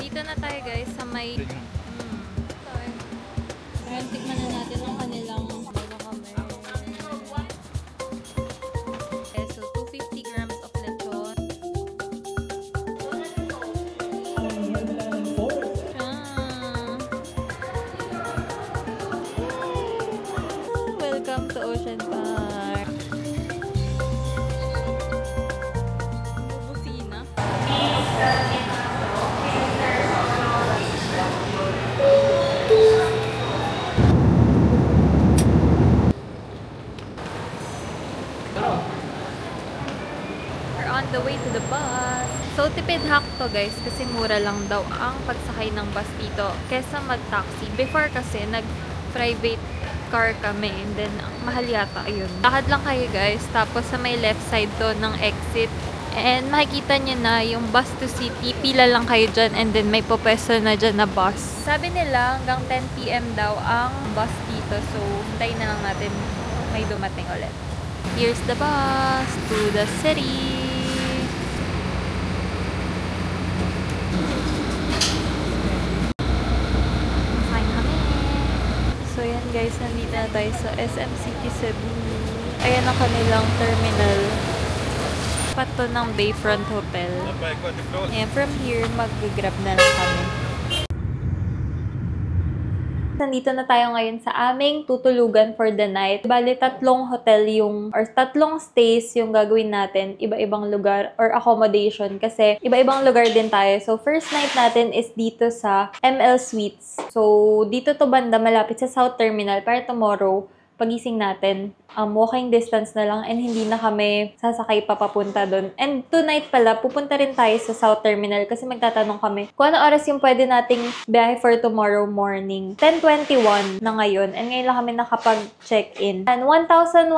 Nandito na tayo guys sa may... Ayan, tikman na natin ang kanilang kami. So, 250 grams of lechon. Welcome to Ocean Park. Busina. We're on the way to the bus. So, tipid hack to guys kasi mura lang daw ang pagsakay ng bus dito kesa mag-taxi. Before kasi, nag-private car kami and then mahal yata yun. Lakad lang kayo guys, tapos sa may left side to ng exit and makikita nyo na yung bus to city, pila lang kayo dyan and then may pupwesto na dyan na bus. Sabi nila hanggang 10 PM daw ang bus dito, so hintayin na lang natin may dumating ulit. Here's the bus to the city. So yan guys, nandito na tayo sa SM City Cebu. Ayan ang kanilang terminal. Pato ng Bayfront Hotel. And from here, mag-grab na lang kami. Nandito na tayo ngayon sa aming tutulugan for the night. Bali, 3 hotel or 3 stays yung gagawin natin. Iba-ibang lugar or accommodation kasi iba-ibang lugar din tayo. So, first night natin is dito sa ML Suites. So, dito to banda malapit sa South Terminal para tomorrow, pagising natin, walking distance na lang and hindi na kami sasakay papapunta doon. And tonight pala, pupunta rin tayo sa South Terminal kasi magtatanong kami kung ano oras yung pwede nating biyahe for tomorrow morning. 10:21 na ngayon and ngayon lang kami nakapag-check-in. And 1,100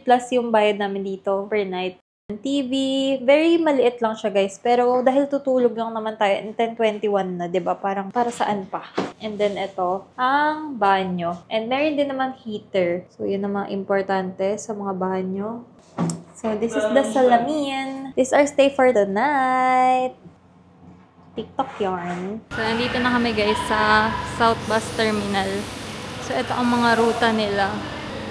plus yung bayad namin dito per night. TV, very maliit lang siya guys, pero dahil tutulog lang naman tayo in 10:21 na, 'di ba? Parang para saan pa? And then ito, ang banyo. And meron din naman heater. So, yun ang mga importante sa mga banyo. So, this is the salamin. This is our stay for the night. TikTok yarn. So, nandito na kami guys sa South Bus Terminal. So, ito ang mga ruta nila.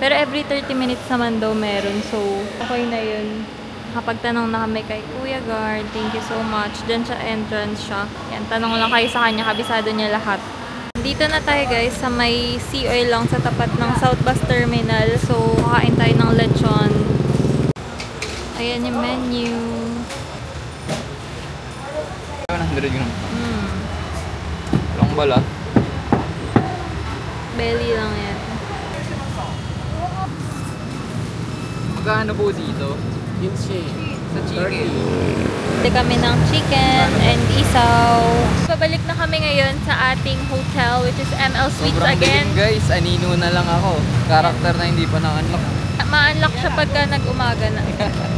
Pero every 30 minutes naman daw meron. So, okay na yun. Nakapagtanong na kami kay Kuya Guard. Thank you so much. Diyan siya, entrance siya. Yan, tanong lang kayo sa kanya. Kabisado niya lahat. Dito na tayo guys sa may sea oil lang sa tapat ng South Bus Terminal. So, kakain tayo ng lechon. Ayan yung menu. 100 grams. Walang bala. Belly lang yan. Magkano po dito? Yun siya. Sa chicken. Dito kami ng chicken and isaw. Pabalik na kami ngayon sa ating hotel which is ML Suites Sobrang again. dilim guys, anino na lang ako. Character na hindi pa na-unlock. Ma-unlock siya pagka nag-umaga na.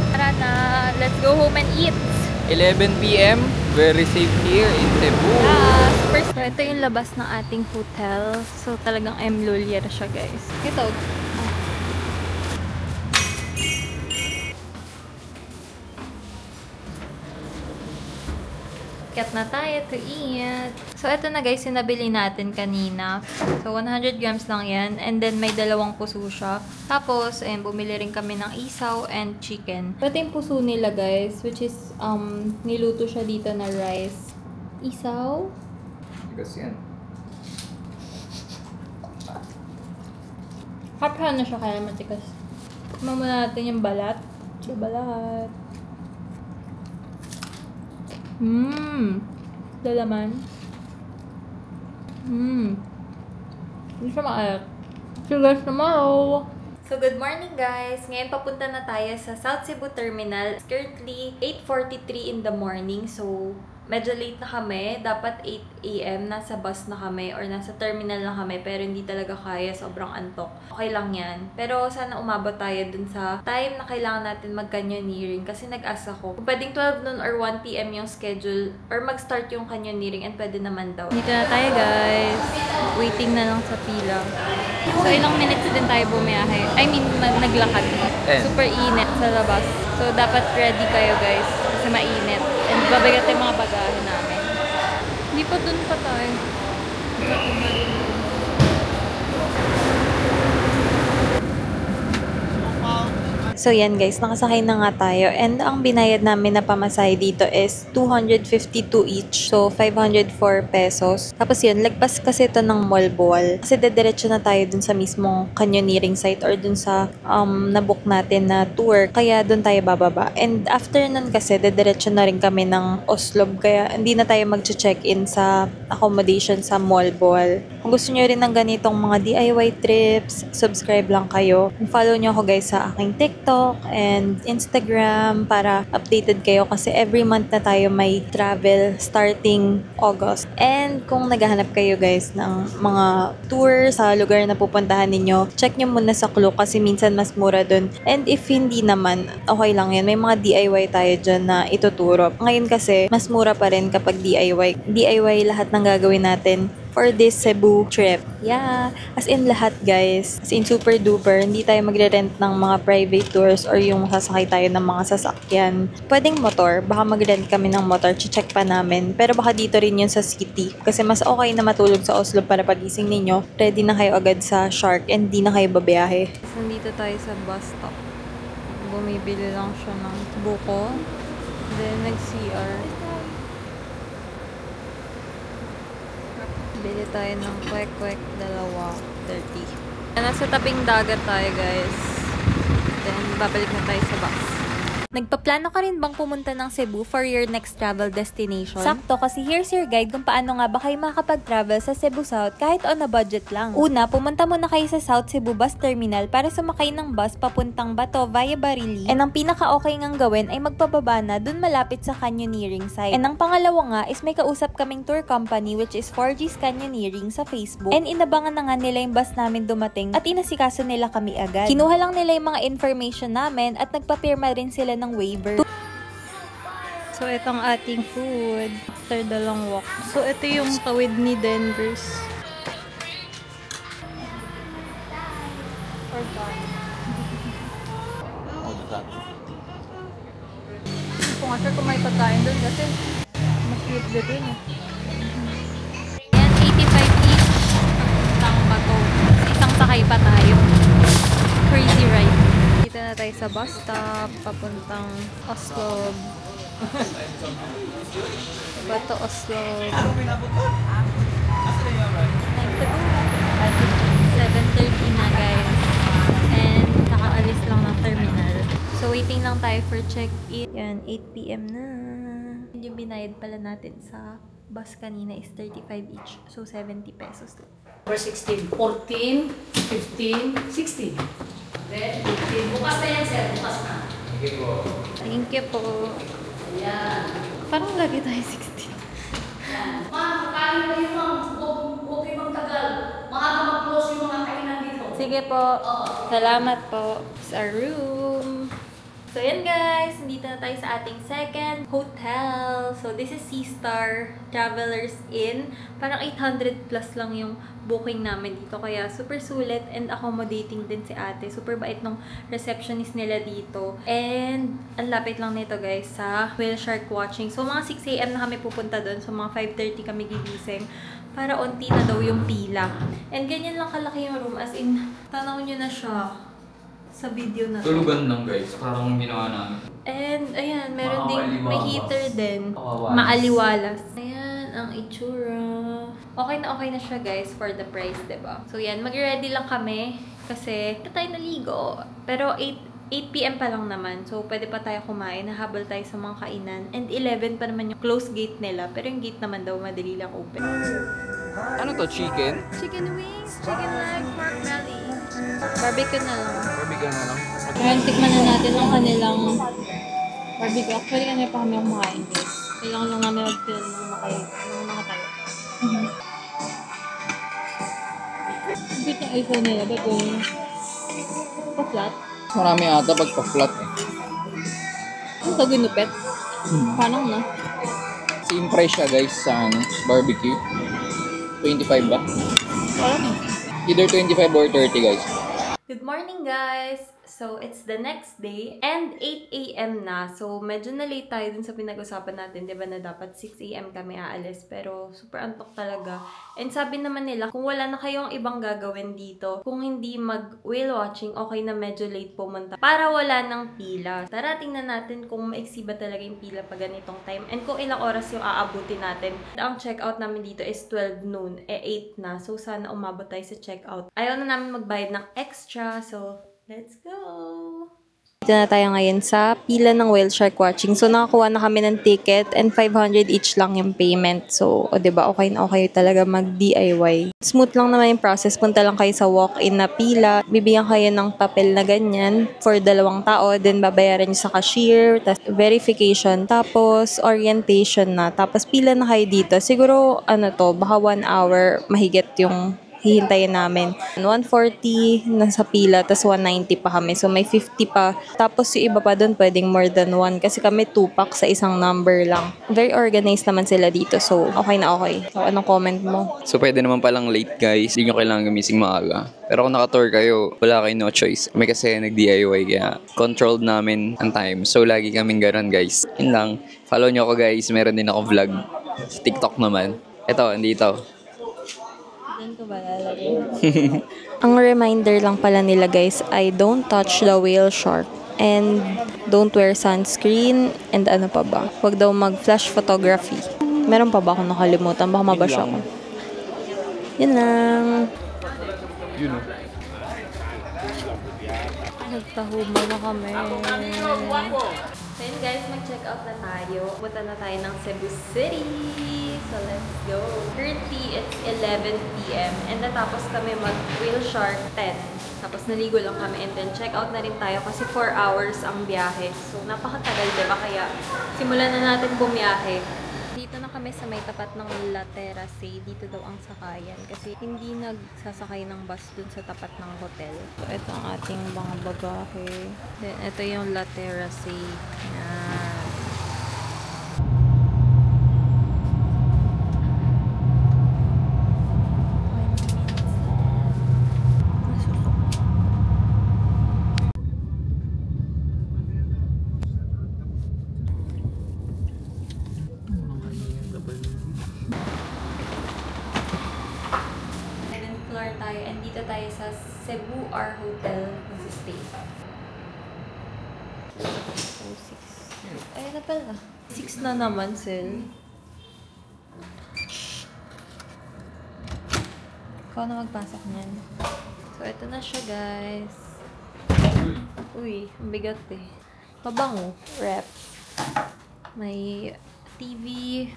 Tara na, let's go home and eat. 11 PM, very safe here in Cebu. First, ito yung labas ng ating hotel. So talagang M-Lulier siya guys. Ito. Kat na tayo to eat. So, ito na guys, yung nabili natin kanina. So, 100 grams lang yan. And then, may 2 puso siya. Tapos, ayun, bumili rin kami ng isaw and chicken. Ito yung puso nila guys, which is, niluto siya dito na rice. Isaw. Kasi yan. Haphan na siya kaya matikas. Tignan muna natin yung balat. Yung balat. Lalaman. Hindi siya maalat. See you guys tomorrow! So, good morning guys! Ngayon papunta na tayo sa South Cebu Terminal. It's currently 8:43 in the morning. So, medyo late na kami. Dapat 8 AM. Nasa bus na kami or nasa terminal na kami. Pero hindi talaga kaya. Sobrang antok. Okay lang yan. Pero sana umabot tayo dun sa time na kailangan natin mag-canyoneering. Kasi nag-ask ako kung pwedeng 12 noon or 1 PM yung schedule or mag-start yung canyoneering and pwede naman daw. Dito na tayo guys. Waiting na lang sa pila. So, ilang minutes din tayo bumiyahe. I mean, naglakad. Super init sa labas. So, dapat ready kayo guys. Kasi mainit. And babagat yung mga bagahe namin. Hindi pa dun pa tayo. So yan guys, nakasakay na nga tayo. And ang binayad namin na pamasahe dito is 252 each. So 504 pesos. Tapos yun, lagpas kasi ito ng Malboal. Kasi dediretso na tayo dun sa mismong canyoneering site or dun sa nabook natin na tour. Kaya dun tayo bababa. And after nun kasi, dediretso na rin kami ng Oslob. Kaya hindi na tayo mag-check-in sa accommodation sa Malboal. Kung gusto nyo rin ng ganitong mga DIY trips, subscribe lang kayo. Follow nyo ako guys sa aking TikTok and Instagram para updated kayo kasi every month na tayo may travel starting August. And kung naghahanap kayo guys ng mga tour sa lugar na pupuntahan ninyo, check nyo muna sa Klook kasi minsan mas mura dun. And if hindi naman, okay lang yan. May mga DIY tayo dyan na ituturo. Ngayon kasi, mas mura pa rin kapag DIY. DIY lahat ng gagawin natin for this Cebu trip. Yeah, as in lahat guys. As in super duper. Hindi tayo magre-rent ng mga private tours or yung sasakay tayo ng mga sasakyan. Pwedeng motor. Baka mag-rent kami ng motor. Check pa namin. Pero baka dito rin yun sa city. Kasi mas okay na matulog sa Oslo para pagising ninyo. Ready na kayo agad sa Shark and di na kayo babiyahe. So, nandito tayo sa bus stop. Bumibili lang siya ng buko. Then nag-CR. Bili tayo ng kwek-kwek, dalawa, 30. Nasa tabing dagat tayo, guys. Then, babalik na tayo sa bus. Nagpaplano ka rin bang pumunta ng Cebu for your next travel destination? Sakto, kasi here's your guide kung paano nga ba kayo makakapag-travel sa Cebu South kahit on a budget lang. Una, pumunta muna kayo sa South Cebu Bus Terminal para sumakay ng bus papuntang Bato via Barili. And ang pinaka-okay ngang gawin ay magpababa na dun malapit sa canyoneering site. And ang pangalawa nga is may kausap kaming tour company which is 4G's Canyoneering sa Facebook. And inabangan na nga nila yung bus namin dumating at inasikaso nila kami agad. Kinuha lang nila yung mga information namin at nagpapirma rin sila ng waiver. So, itong ating food after the long walk. So, ito yung tawid ni Denver's. Kung nga sure kung may pagkain doon kasi mas cute din eh. Yan, 85 each. Isang bato. Isang sakay pa tayo. Crazy ride. Dito na tayo sa bus stop, papuntang Oslob. Bato Oslob. 7:30 na guys. And nakaalis lang ng terminal. So waiting lang tayo for check-in. Yan, 8 PM na. Yung binayad pala natin sa bus kanina is 35 each. So 70 pesos. Number 16, 14, 15, 16. Then, 15. Bukas na yan, sir. Bukas na. Thank you po. Ayan. Parang lagi tayo 16. Ma'am, kain kayo ma'am. Huwag kayo magtagal. Maaga mag-close yung mga kainan dito. Sige po. Salamat po. Sa room. So, yan guys. Nandito na tayo sa ating second hotel. So, this is C-Star Travelers Inn. Parang 800 plus lang yung booking namin dito. Kaya, super sulit and accommodating din si ate. Super bait nung receptionist nila dito. And, ang lapit lang nito guys sa whale shark watching. So, mga 6 AM na kami pupunta doon. So, mga 5:30 kami gigising. Para onti na daw yung pila. And, ganyan lang kalaki yung room. As in, tanaw nyo na siya sa video na to. Tulugan lang guys, parang ginawa namin. And, ayan, meron ding, may heater din. Maaliwalas. Maaliwalas. Ayan, ang itsura. Okay na siya guys for the price, diba? So, yan, mag-ready lang kami kasi hindi tayo naligo. Pero 8 PM pa lang naman. So, pwede pa tayo kumain. Nahabol tayo sa mga kainan. And 11 pa naman yung close gate nila. Pero yung gate naman daw, madali lang open. Ano to, chicken? Chicken wings, chicken leg, pork belly. Barbecue na lang. Barbecue na lang. Ngayon, tikman na natin ang kanilang barbecue. Actually, kanina pa kami kumakain. Kailangan lang namin mag-film ng nakatayo. Bit yung iso nila, ba't yung pa-flat? Marami ata pagpa-flat eh. Ano ito ginupit? Parang na. Same price siya guys sa barbecue. 25 ba? Parang Either 25 or 30 guys. Good morning guys! So, it's the next day and 8 a.m. na. So, medyo na-late tayo dun sa pinag-usapan natin. Diba na dapat 6 a.m. kami aalis. Pero, super antok talaga. And sabi naman nila, kung wala na kayong ibang gagawin dito, kung hindi mag-whale watching, okay na medyo late pumunta. Para wala ng pila. Tara, tingnan natin kung maiksi ba talaga yung pila pag ganitong time. And kung ilang oras yung aabuti natin. Ang checkout namin dito is 12 noon. 8 na. So, sana umabot tayo sa checkout. Ayaw na namin magbayad ng extra. So, let's go! Dito na tayo ngayon sa pila ng whale shark watching. So, nakakuha na kami ng ticket and 500 each lang yung payment. So, o diba, okay na okay talaga mag-DIY. Smooth lang naman yung process. Punta lang kayo sa walk-in na pila. Bibigyan kayo ng papel na ganyan for 2 tao. Then, babayaran nyo sa cashier. Tapos, verification. Tapos, orientation na. Tapos, pila na kayo dito. Siguro, baka 1 hour mahigit yung hihintayin namin. 140 nasa pila, tapos 190 pa kami. So, may 50 pa. Tapos, yung iba pa doon, pwedeng more than 1. Kasi kami 2 pack sa isang number lang. Very organized naman sila dito. So, okay na okay. So, anong comment mo? So, pwede naman palang late, guys. Hindi nyo kailangan gumising maaga. Pero kung naka-tour kayo, wala kayo no choice. May kasi nag-DIY kaya controlled namin ang time. So, lagi kaming ganun, guys. Yun lang. Follow nyo ako, guys. Meron din ako vlog. Sa TikTok naman. Ito, andito. Ang reminder lang pala nila guys ay don't touch the whale shark and don't wear sunscreen and ano pa ba? Huwag daw mag-flash photography. Meron pa ba akong nakalimutan? Baka mabash ako. Yun lang. Yun o. Nagtahumo na kami. So yun guys, mag-check out na tayo. Punta na tayo ng Cebu City. So let's go. Currently, it's 11 p.m. And natapos kami mag-whale shark 10. Tapos naligo lang kami and then check out na rin tayo kasi 4 hours ang biyahe. So napakatagal, diba? Kaya simulan na natin bumiyahe. Dito na kami sa may tapat ng La Terrace. Dito daw ang sakayan kasi hindi nagsasakay ng bus dun sa tapat ng hotel. So, ito ang ating mga bagahe. Then, ito yung La Terrace. Yan. Tayo and dito tayo sa Cebu Our Hotel mag-stay. So, 6. Ayun na pala. 6 na naman, Sil. Ikaw na magpasok niyan. So, ito na siya, guys. Uy, ang bigat eh. Mabango. Rep. May TV.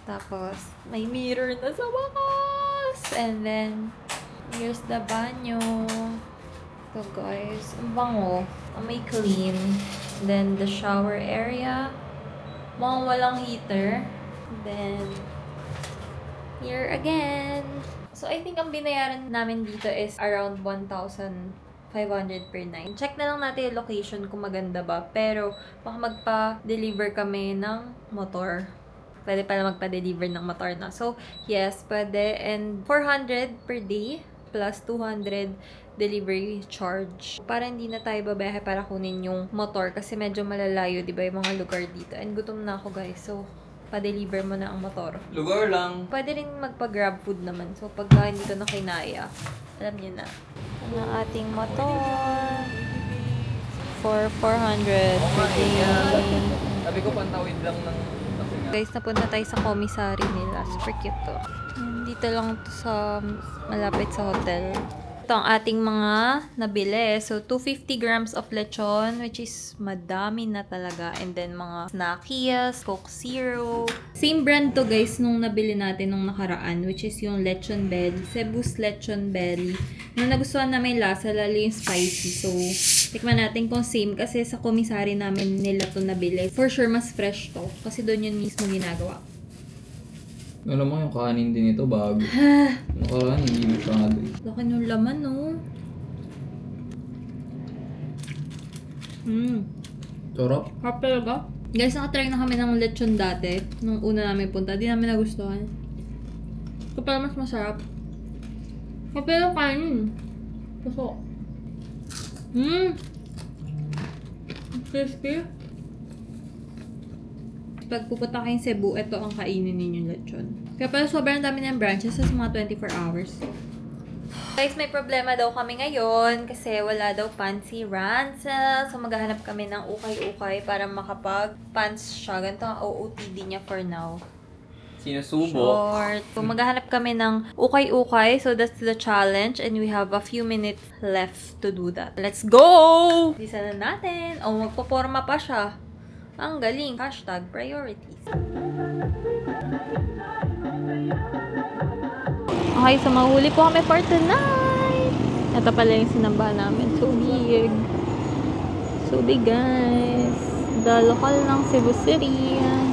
Tapos, may mirror na sa wakas. And then, here's the banyo. So guys, ang bango. May clean. Then the shower area. Mukhang walang heater. Then, here again. So I think ang binayaran namin dito is around 1,500 per night. Check na lang natin yung location kung maganda ba. Pero, baka magpa-deliver kami ng motor. Pwede pala magpa-deliver ng motor na. So, yes, pwede. And 400 per day. Plus 200 delivery charge. Para hindi na tayo babahe para kunin yung motor kasi medyo malalayo, di ba, yung mga lugar dito. And gutom na ako, guys. So, pa-deliver mo na ang motor. Lugar lang. Pwede rin magpa-grab food naman. So, pagka hindi ko na kinaya, alam niyo na. Ang ating motor. For 400 per day. Sabi ko, pantawid lang ng... Guys, napunta tayo sa commissary nila. Super cute to. Dito lang to sa malapit sa hotel. Ito ang ating mga nabili. So, 250 grams of lechon, which is madami na talaga. And then, mga snackies, Coke Zero. Same brand to, guys, nung nabili natin nung nakaraan, which is yung lechon belly. Cebu's lechon belly. Nung nagustuhan namin lasa, lalo yung spicy. So, tikman natin kung same. Kasi sa commissary namin nila to nabili. For sure, mas fresh to. Kasi doon yun mismo ginagawa. Alam mo, yung kanin din ito, bago. Nakaraan, hindi masyado. Laki ng laman, no? Sarap. Harap talaga. Guys, nakatry na kami ng lechon dati. Nung una namin punta. Di namin nagustuhan. Ito pala mas masarap. Kapag yung kanin. Puso. Crispy. Pag pupunta kayong Cebu, ito ang kainin ninyong lechon. Kaya pala sobrang dami ng branches sa mga 24 hours. Guys, may problema daw kami ngayon kasi wala daw fancy ransel. So, maghahanap kami ng ukay-ukay para makapag-pants siya. Ganito ang OOTD niya for now. Sinusubo. Short. So, maghahanap kami ng ukay-ukay. So, that's the challenge. And we have a few minutes left to do that. Let's go! Isa na natin. O, magpaporma pa siya. Ang galing. Hashtag priorities. Okay, so mahuli po kami for tonight. Ito pala yung sinambahan namin. So big. So big, guys. The local ng Cebu City. Yan.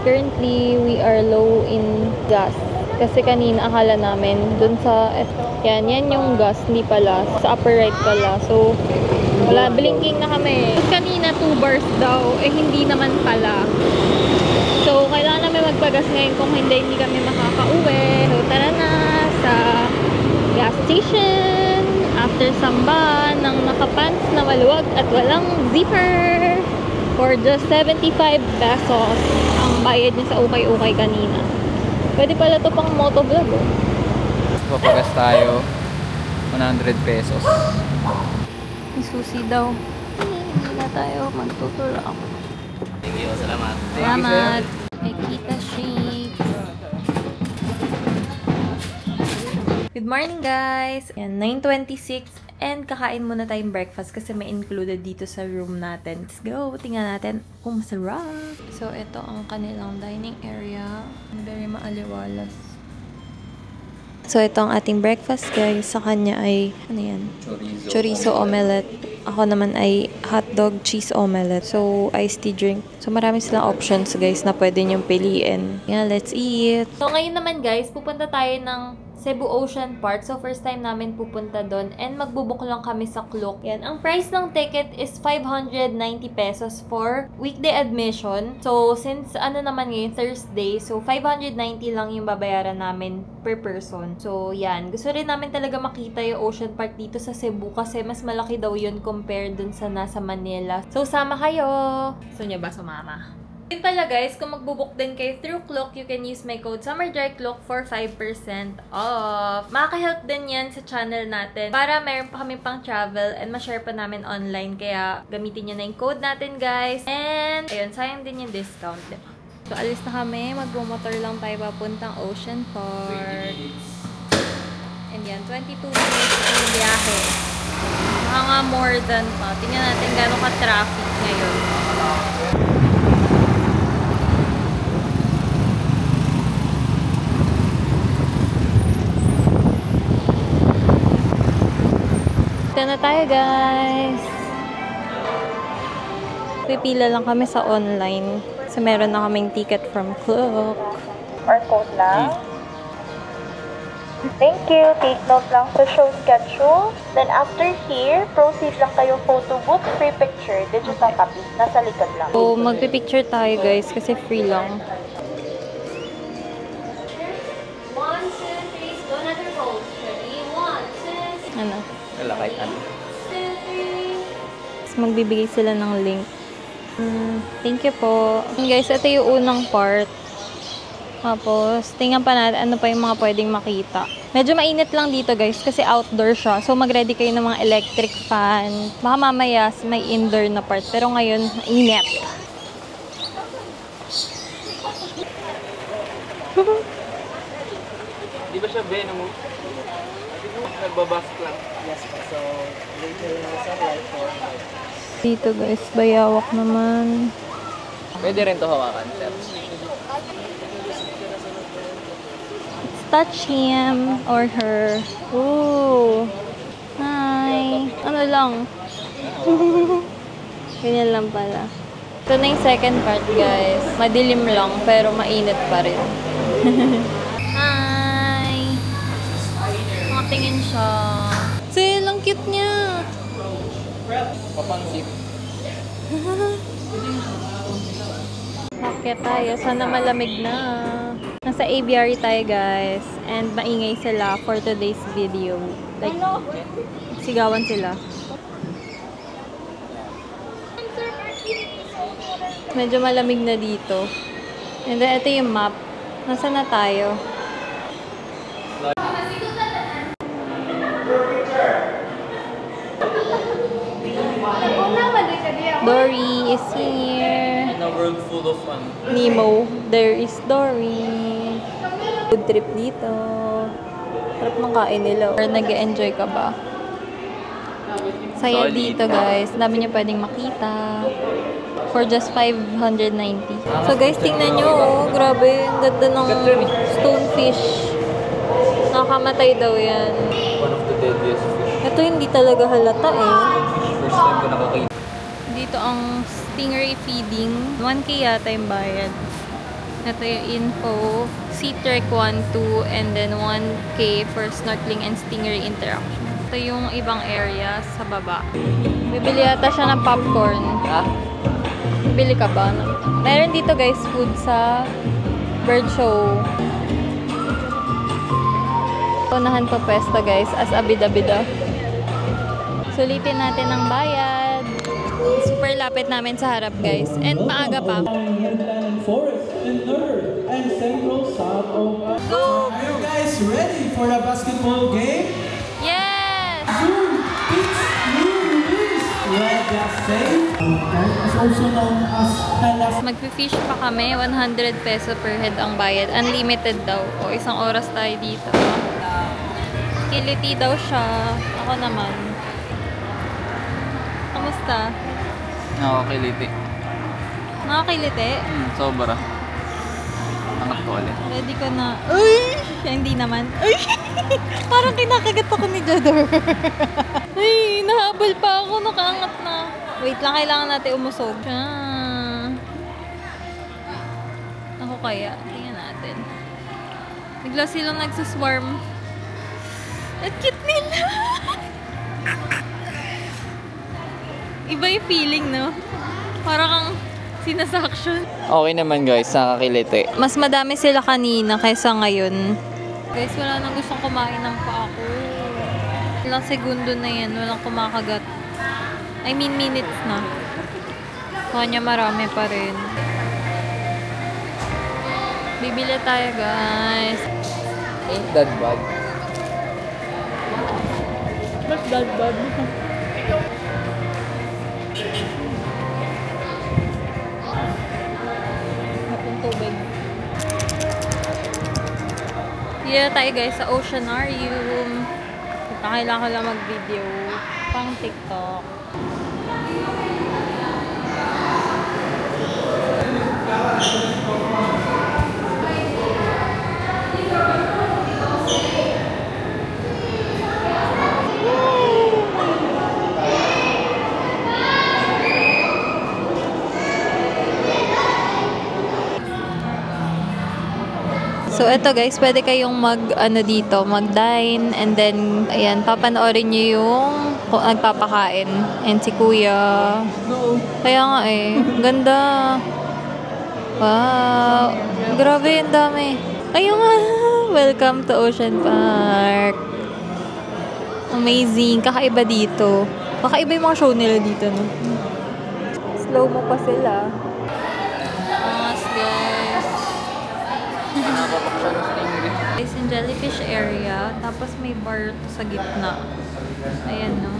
Currently, we are low in gas. Kasi kanina akala namin dun sa... Yan yung gas. Hindi pala. Sa upper right pala. So, wala. Blinking na kami. Kanina 2 bars daw. Eh, hindi naman pala. So, kailangan namin magpagas ngayon kung hindi kami makakauwi. So, tara na sa gas station after samba ng nakapants na maluwag at walang zipper for just 75 pesos ang bayad niya sa ukay-ukay kanina. Pwede pala to pang motovlog, oh. Papagas tayo. 100 pesos. May susi daw. Hindi na tayo magtutulak. Thank you. Salamat. Salamat. May kita shakes. Good morning, guys! Yan, 9:26 and kakain muna tayong breakfast kasi may included dito sa room natin. Let's go! Tingnan natin kung masarap. So, ito ang kanilang dining area. Very maaliwalas. So, ito ang ating breakfast, guys. Sa kanya ay, ano yan? Chorizo omelette. Ako naman ay hotdog cheese omelette. So, iced tea drink. So, marami silang options, guys, na pwede nyong piliin. Yan, let's eat! So, ngayon naman, guys, pupunta tayo ng Cebu Ocean Park. So, first time namin pupunta doon. And magbubuk lang kami sa Klook. Yan. Ang price ng ticket is 590 pesos for weekday admission. So, since ano naman ngayon, Thursday, so 590 lang yung babayaran namin per person. So, yan. Gusto rin namin talaga makita yung Ocean Park dito sa Cebu kasi mas malaki daw yun compared dun sa nasa Manila. So, sama kayo! Gusto nyo ba sumama? Yun pala, guys, kung magbubuk din kayo through Klook, you can use my code SUMMERDRYCLOOK for 5% off. Makaka-help din yan sa channel natin para meron pa kami pang travel and ma-share pa namin online. Kaya gamitin nyo na yung code natin, guys. And, ayun, sayang din yung discount, diba? So, alis na kami. Mag-motor lang tayo papuntang Ocean Park. And yan, 22 minutes ang biyahe. Mga more than pa. Tingnan natin gano'ng ka-traffic ngayon. Ito na tayo, guys. Pipila lang kami sa online. So, meron na kaming ticket from Klook. Or code lang. Thank you. Take note lang sa show schedule. Then after here, proceed lang kayo photo booth, free picture, digital copy. Nasa likod lang. So, magpipicture tayo, guys, kasi free lang. 1, 2, 3, go another pose. Ready? 1, 2, 3. Ano? Wala kahit ano. Tapos magbibigay sila ng link. Thank you po. And guys, ito yung unang part. Tapos, tingnan pa natin ano pa yung mga pwedeng makita. Medyo mainit lang dito, guys, kasi outdoor siya. So, mag-ready kayo ng mga electric fan. Baka mamaya may indoor na part. Pero ngayon, init. Di ba siya Venom mo? Nagbabask lang. Dito, guys, bayawak naman. Pwede rin to hawakan, sir. Touch him or her. Ooh. Hi. Ano lang? Ganyan lang pala. Ito na yung second part, guys. Madilim lang, pero mainit pa rin. Hi. Nakatingin siya. Say, lang cute niya. Papangsip. Bakit tayo? Sana malamig na. Nasa aviary tayo, guys. And maingay sila for today's video. Like, sigawan sila. Medyo malamig na dito. And then, ito yung map. Nasaan na tayo? Dory is here. In a world full of fun. Nemo. There is Dory. Good trip dito. Sarap ng kain nila. Or nag-enjoy ka ba? Saya Solid. dito guys. Dami niyo pwedeng makita. For just 590. So guys, tingnan nyo. Oh. Grabe. Ang ganda ng stonefish. Nakakamatay daw yan. One of the deadliest fish. Ito hindi talaga halata eh. First time ko nakakita. Dito ang stingray feeding. 1K yata yung bayad. Ito yung info. Sea Trek 1, 2, and then 1K for snorkeling and stingray interaction. Ito yung ibang area sa baba. Bibili yata siya ng popcorn. Ha? Bibili ka ba? Meron dito guys food sa bird show. Unahan pa pwesto guys as a bida-bida. Sulitin natin ang bayad. Super lapit namin sa harap guys. And maaga pa. Forest and northern and central south of Go! Are you guys ready for the basketball game? Yes! Zoom Beats New Release! Red Gas Safe, is also known as Halas. Magfi-fish pa kami. 100 peso per head ang bayad. Unlimited daw. O isang oras tayo dito. Kiliti daw siya. Ako naman. Kamusta? Nakakiliti. Nakakiliti? Sobra. Angat ko ulit. Ready ko na. Uy! Hindi naman. Uy! Parang kinakagat ako ni Jador. Ay, nahabol pa ako. Nakaangat na. Wait lang, kailangan natin umusog. Ako kaya. Tingnan natin. Bigla silang nagsaswarm. At cute nila! Iba yung feeling, no? Parang kang sinasuction. Okay naman guys, nakakiliti. Mas madami sila kanina kaysa ngayon. Guys, wala nang gustong kumain ng paako. Ilang segundo na yan, walang kumakagat. I mean, minutes na. Kanya marami pa rin. Bibili tayo, guys. Ain't that bad? That's bad. Hapong tubig. Dito tayo guys sa Oceanarium. Kailangan ko lang mag-video pang TikTok. So, ito guys, pwede kayong mag-dine and then, ayan, papanoorin nyo yung kung nagpapakain. And si Kuya. Kaya nga eh, ganda. Wow. Grabe, ang dami. Ayun nga. Welcome to Ocean Park. Amazing. Kakaiba dito. Kakaiba yung mga show nila dito, no? Slow mo pa sila. Guys. Guys, yung jellyfish area. Tapos may bar sa gitna. Ayan, no?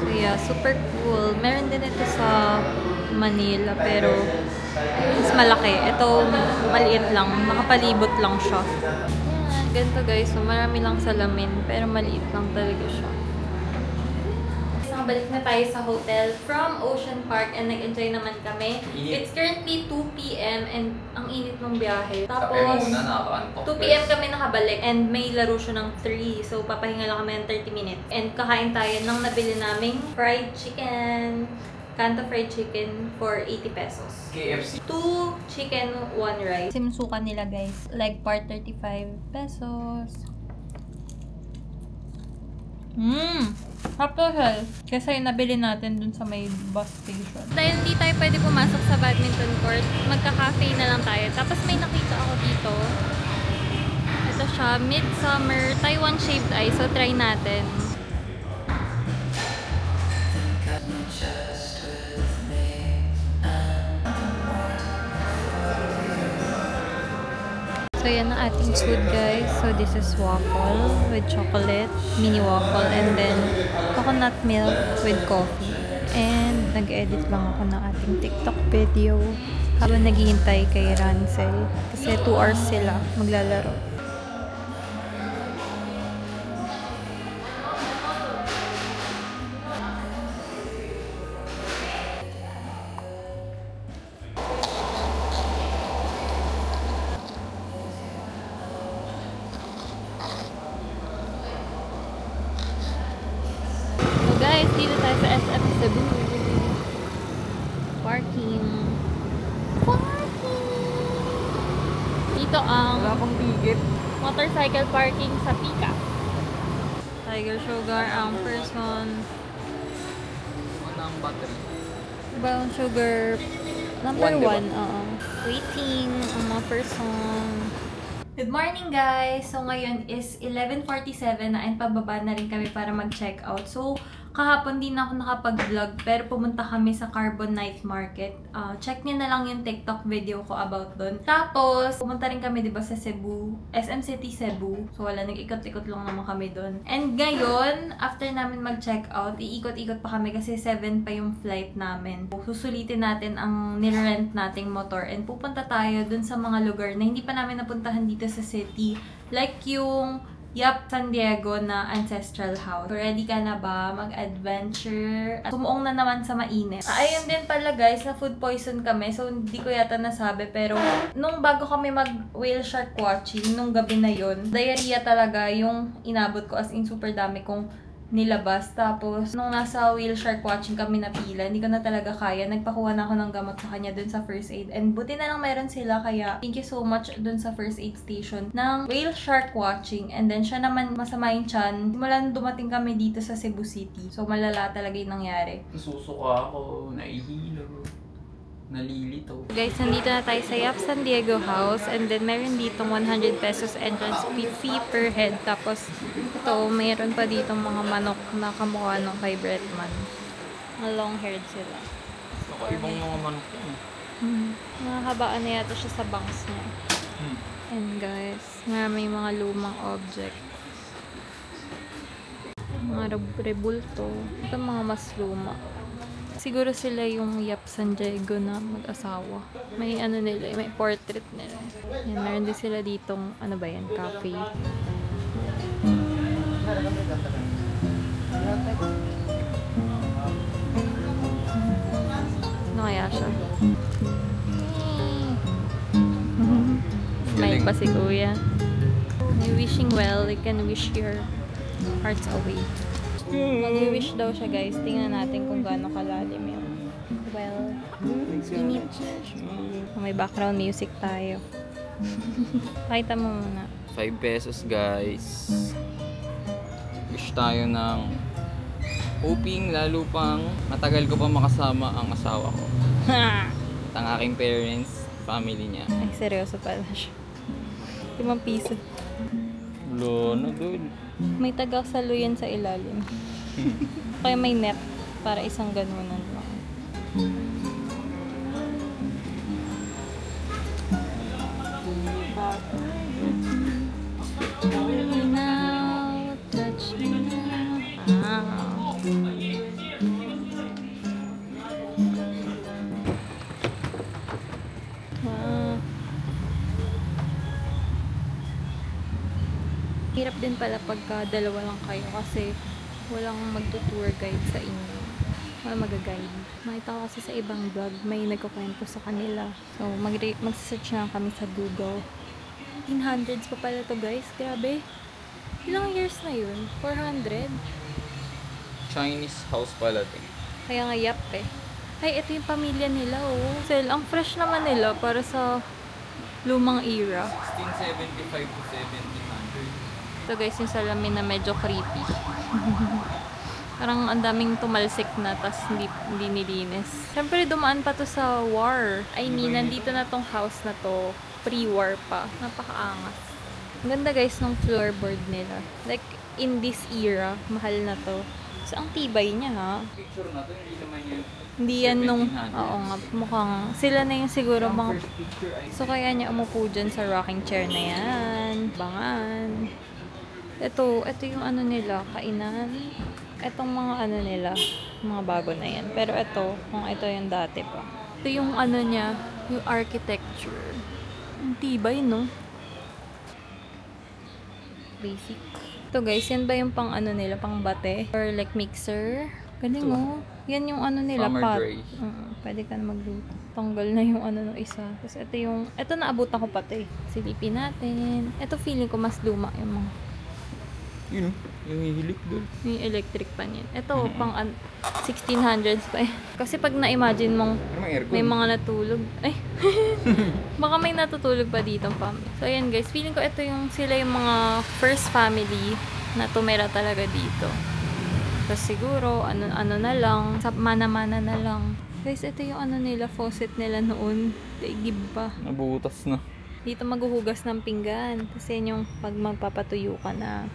So, yeah. Super cool. Meron din ito sa Manila. Pero, mas malaki. Ito, maliit lang. Nakapalibot lang siya. Yan. Ganito, guys. So, marami lang salamin. Pero, maliit lang talaga siya. Balik na tayo sa hotel from Ocean Park and nag-enjoy naman kami. It's currently 2 p.m. and ang init ng biyahe. Tapos, 2 p.m. kami nakabalik and may laro siya ng 3. So, papahinga lang kami ng 30 minutes. And kakain tayo ng nabili naming fried chicken. Kanto fried chicken for 80 pesos. KFC. 2 chicken, 1 rice. Simsukan nila guys. Leg part 35 pesos. Tapos, kasi yung nabili natin dun sa may bus station. Dahil hindi tayo pwede pumasok sa badminton court, magka-cafe na lang tayo. Tapos may nakita ako dito. Ito siya, Midsummer Taiwan Shaved Ice. So, try natin. So, yan ang ating food, guys. So, this is waffle with chocolate, mini waffle, and then coconut milk with coffee. And nag-edit lang ako ng ating TikTok video habang naghihintay kay Ransel. Kasi 2 hours sila maglalaro. Guys, dito tayo sa SM Cebu. Parking. Dito ang motorcycle parking sa Pika. Tiger Sugar ang person. Ang battery. Brown Sugar number One, diba? 1. Waiting ang mga person. Good morning, guys! So, ngayon is 11:47 na and pababa na rin kami para mag-check out. So, kahapon din ako nakapag-vlog pero pumunta kami sa Carbon Night Market. Check nyo na lang yung TikTok video ko about doon. Tapos, pumunta rin kami, diba, sa Cebu, SM City, Cebu. So, wala, nag-ikot-ikot lang naman kami doon. And ngayon, after namin mag-check out, iikot-ikot pa kami kasi 7 pa yung flight namin. Susulitin natin ang nirent nating motor and pupunta tayo doon sa mga lugar na hindi pa namin napuntahan dito sa city. Like yung San Diego na ancestral house. So, ready ka na ba mag-adventure? Sumuong na naman sa mainit. Ayun din pala, guys, na food poison kami. So, hindi ko yata nasabi. Pero, nung bago kami mag-whale shark watching, nung gabi na yon, diarrhea talaga yung inabot ko. As in, super dami kong nilabas. Tapos, nung nasa whale shark watching kami na pila, hindi ko na talaga kaya. Nagpakuha na ako ng gamot sa kanya dun sa first aid. And buti na lang meron sila. Kaya, thank you so much dun sa first aid station ng whale shark watching. And then, siya naman masama yung tiyan. Simulan dumating kami dito sa Cebu City. So, malala talaga yung nangyari. Nasusuka ako, naihilo, nalilito. Guys, nandito na tayo sa San Diego House. And then, meron ditong 100 pesos entrance fee per head. Tapos, ito, mayroon pa ditong mga manok na kamukha nung kay Bretman. Mga long-haired sila. Ibang mga manok yun. Nakakabaan na yata siya sa bangs niya. And guys, maraming mga lumang object. Mga rebulto. Ito mga mas luma. Siguro sila yung San Diego na mag-asawa. May ano nila, may portrait nila. Yan, meron din sila ditong, ano ba yan, cafe. Ano kaya siya? Smile pa si Kuya. May wishing well, you can wish your hearts away. Mag-wish daw siya, guys. Tingnan natin kung gaano kalalim yun. Well, init. May background music tayo. Pakita mo muna. 5 pesos, guys. Wish tayo ng hoping lalo pang matagal ko pa makasama ang asawa ko. At ang aking parents, family niya. Ay, seryoso pala siya. 5 piso. Wala na doon. May taga-saluyan sa ilalim. Kaya may net para isang ganunan lang. Now, touch me now. Hirap din pala pagka dalawa lang kayo kasi walang magtutour guide sa inyo. Wala mag-guide. Nakita ko kasi sa ibang vlog, may nagkukwento sa kanila. So, mag-search na kami sa Google. 1800s pa pala to, guys. Grabe. Ilang years na yun? 400? Chinese house pala ito. Kaya nga yap eh. Ay, ito yung pamilya nila, oh. Sel, ang fresh naman nila para sa lumang era. 1675 to 1700. So guys, yung salamin na medyo creepy. Parang ang daming tumalsik na, tas hindi nilinis. Siyempre, dumaan pa to sa war. I mean, nandito na tong house na to. Pre-war pa. Napakaangas. Ang ganda guys ng floorboard nila. Like, in this era, mahal na to. So, ang tibay niya, ha? Picture na to, hindi naman yun. Hindi yan nung, oo nga, mukhang, sila na yung siguro mga, so kaya niya umupo dyan sa rocking chair na yan, bangan. Ito yung ano nila, kainan. Itong mga ano nila, mga bago na yan. Pero ito, kung ito yung dati pa. Ito yung ano niya, yung architecture. Ang tibay, no? Basic. Ito guys, yan ba yung pang ano nila, pang bate? Or like mixer? Galing, oh. Yan yung ano nila, Summer pot. dry. Pwede ka na magluto. Tanggal na yung ano ng isa. Tapos ito naabutan ko pati. Silipin natin. Ito feeling ko mas luma yung mga. Yun, yung hihilik doon. Yung electric pan yan. Ito, pang 1600s pa eh. Kasi pag na-imagine mong may mga natulog. Ay! Baka may natutulog pa dito pam. So ayan guys, feeling ko ito yung sila yung mga first family na tumira talaga dito. Tapos siguro, ano na lang, mana-mana na lang. Guys, ito yung ano nila, faucet nila noon. Daigib pa. Nabutas na. Dito maghuhugas ng pinggan. Kasi yun yung pag magpapatuyo ka na.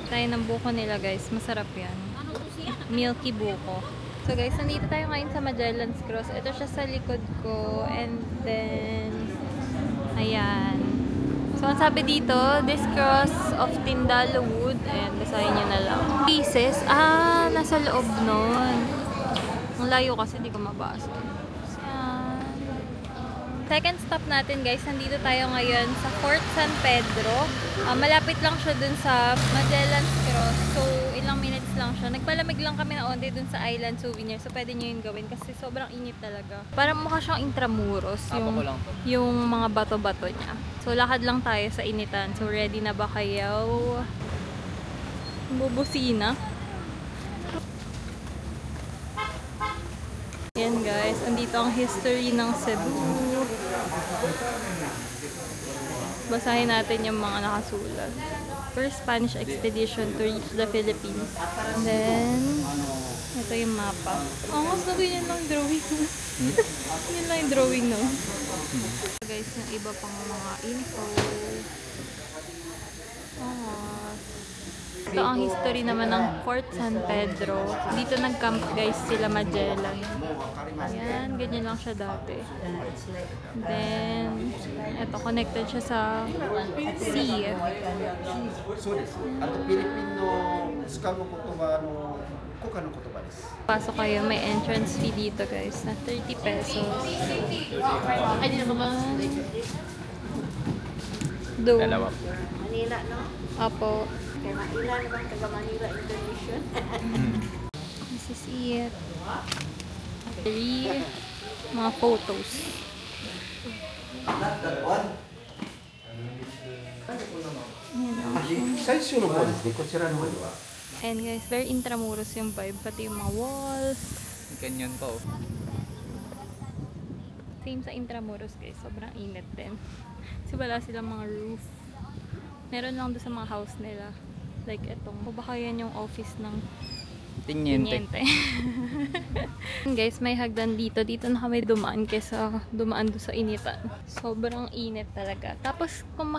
Tayo ng buko nila guys. Masarap yan. Milky buko. So guys, nandito tayo ngayon sa Magellan's Cross. Ito siya sa likod ko. And then, ayan. So, ang sabi dito, this cross of Tindalwood. Ayan, basahin nyo na lang. Pieces. Nasa loob nun. Ang layo kasi, di ko mabasa. Ayan. Second stop natin, guys. Nandito tayo ngayon sa Fort San Pedro. Malapit lang siya dun sa Magellan's Cross. So, ilang minutes lang siya. Nagpalamig lang kami na onde dun sa Island Souvenir. So, pwede nyo yun gawin kasi sobrang init talaga. Parang mukha siyang Intramuros. Yung mga bato-bato niya. So, lakad lang tayo sa initan. So, ready na ba kayo? Bubusina. Yan guys, andito ang history ng Cebu. Basahin natin yung mga nakasulat. First Spanish expedition to reach the Philippines. And then, ito yung mapa. Mas na ganyan lang drawing. Yan lang yung drawing, no? Guys, yung iba pang mga info. Ito ang history naman ng Fort San Pedro. Dito nag-camp guys sila Magellan. Ayan, ganyan lang siya dati. Then, ito connected siya sa sea. そうです。あとフィリピンの使う言葉の国家の言葉です。 Pasok kayo, may entrance fee dito guys na 30 pesos. Do. Dalawa. Manila, no? Apo. Kaya Manila naman, taga Manila, Indonesia. This is it. Mga photos. 最初の方ですね。こちらの方には。 And guys, very Intramuros yung vibe. Pati yung mga walls. Ganyan pa, oh. Same sa Intramuros guys. Sobrang init din. Kasi wala silang mga roof. Meron lang doon sa mga house nila. Like etong. O baka yan yung office ng Tiniente. Guys, may hagdan dito. Dito na kami dumaan kesa dumaan doon sa initan. Sobrang init talaga. Tapos, kung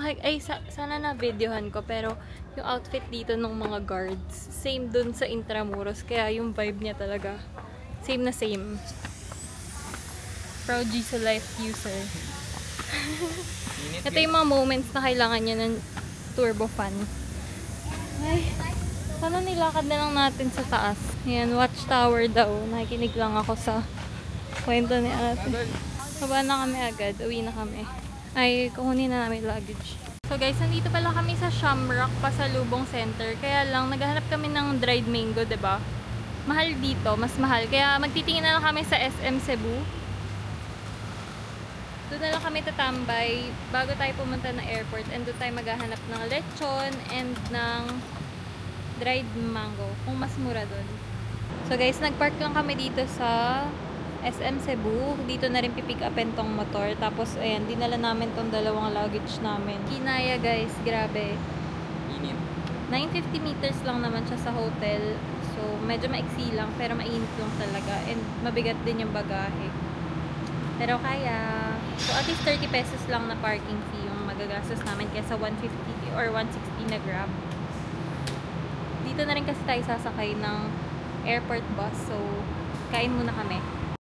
sana na-videohan ko. Pero, yung outfit dito ng mga guards, same dun sa Intramuros. Kaya yung vibe niya talaga, same na same. Proud G sa life user. Ito yung mga moments na kailangan niya ng turbo fan. Ay, sana nilakad na lang natin sa taas. Ayan, watchtower daw. Nakikinig lang ako sa kwento ni ate. Baba na kami agad. Uwi na kami. Ay, kukunin na namin luggage. So guys, nandito pala kami sa Shamrock Pasalubong Center. Kaya lang, naghahanap kami ng dried mango, 'di ba? Mahal dito, mas mahal. Kaya magtitingin na lang kami sa SM Cebu. Doon na lang kami tatambay bago tayo pumunta ng airport. And doon tayo maghahanap ng lechon and ng dried mango. Kung mas mura doon. So guys, nagpark lang kami dito sa SM Cebu. Dito na rin pipick upin tong motor. Tapos, ayan, dinala namin tong dalawang luggage namin. Kinaya guys, grabe. Init. 950 meters lang naman siya sa hotel. So, medyo maiksi lang. Pero mainit lang talaga. And mabigat din yung bagahe. Pero kaya. So, at least 30 pesos lang na parking fee yung magagastos namin kesa 150 or 160 na Grab. Dito na rin kasi tayo sasakay ng airport bus. So, kain muna kami.